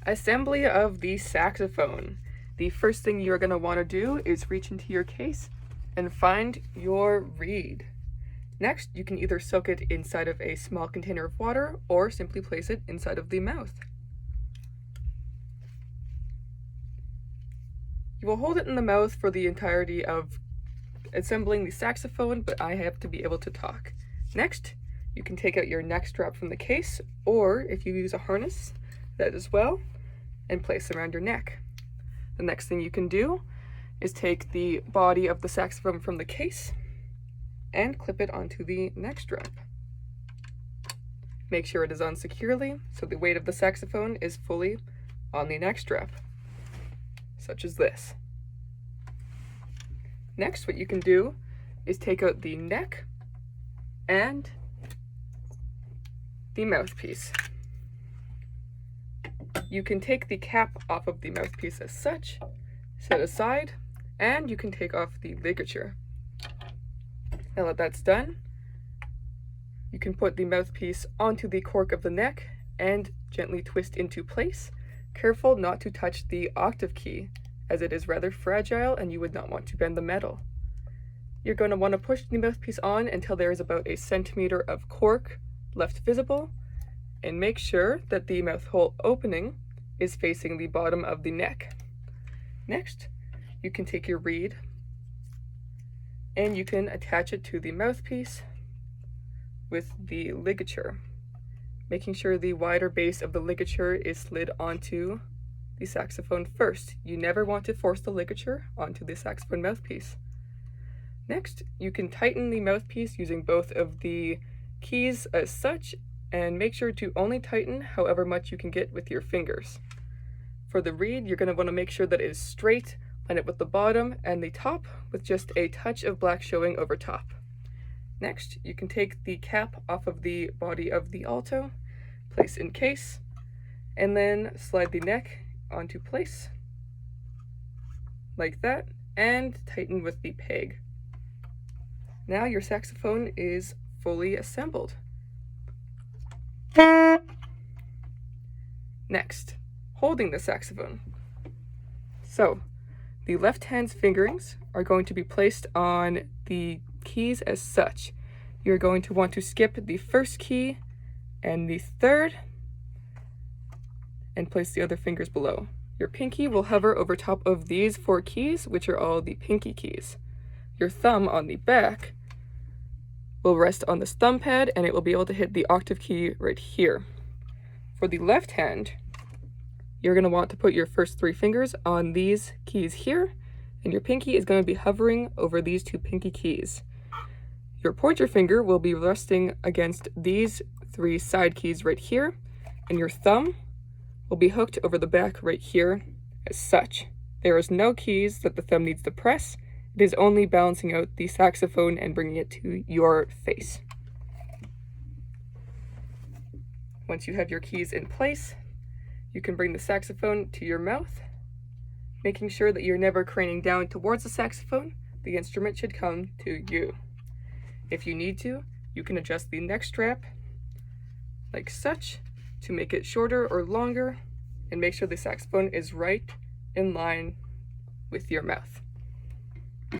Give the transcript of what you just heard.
Assembly of the saxophone. The first thing you're going to want to do is reach into your case and find your reed. Next, you can either soak it inside of a small container of water or simply place it inside of the mouth. You will hold it in the mouth for the entirety of assembling the saxophone, but I have to be able to talk. Next, you can take out your neck strap from the case, or if you use a harness, that as well, and place around your neck. The next thing you can do is take the body of the saxophone from the case and clip it onto the neck strap. Make sure it is on securely so the weight of the saxophone is fully on the neck strap, such as this. Next, what you can do is take out the neck and the mouthpiece. You can take the cap off of the mouthpiece as such, set aside, and you can take off the ligature. Now that that's done, you can put the mouthpiece onto the cork of the neck and gently twist into place. Careful not to touch the octave key, as it is rather fragile and you would not want to bend the metal. You're going to want to push the mouthpiece on until there is about 1 centimeter of cork left visible, and make sure that the mouth hole opening is facing the bottom of the neck. Next, you can take your reed and you can attach it to the mouthpiece with the ligature, making sure the wider base of the ligature is slid onto the saxophone first. You never want to force the ligature onto the saxophone mouthpiece. Next, you can tighten the mouthpiece using both of the keys as such, and make sure to only tighten however much you can get with your fingers. For the reed, you're going to want to make sure that it is straight, line it with the bottom and the top with just a touch of black showing over top. Next, you can take the cap off of the body of the alto, place in case, and then slide the neck onto place, like that, and tighten with the peg. Now your saxophone is fully assembled. Next, holding the saxophone. So, the left hand's fingerings are going to be placed on the keys as such. You're going to want to skip the first key and the third and place the other fingers below. Your pinky will hover over top of these 4 keys, which are all the pinky keys. Your thumb on the back will rest on this thumb pad and it will be able to hit the octave key right here. For the left hand, you're going to want to put your first 3 fingers on these keys here, and your pinky is going to be hovering over these 2 pinky keys. Your pointer finger will be resting against these 3 side keys right here, and your thumb will be hooked over the back right here as such. There is no keys that the thumb needs to press. It is only balancing out the saxophone and bringing it to your face. Once you have your keys in place, you can bring the saxophone to your mouth, making sure that you're never craning down towards the saxophone. The instrument should come to you. If you need to, you can adjust the neck strap like such to make it shorter or longer, and make sure the saxophone is right in line with your mouth.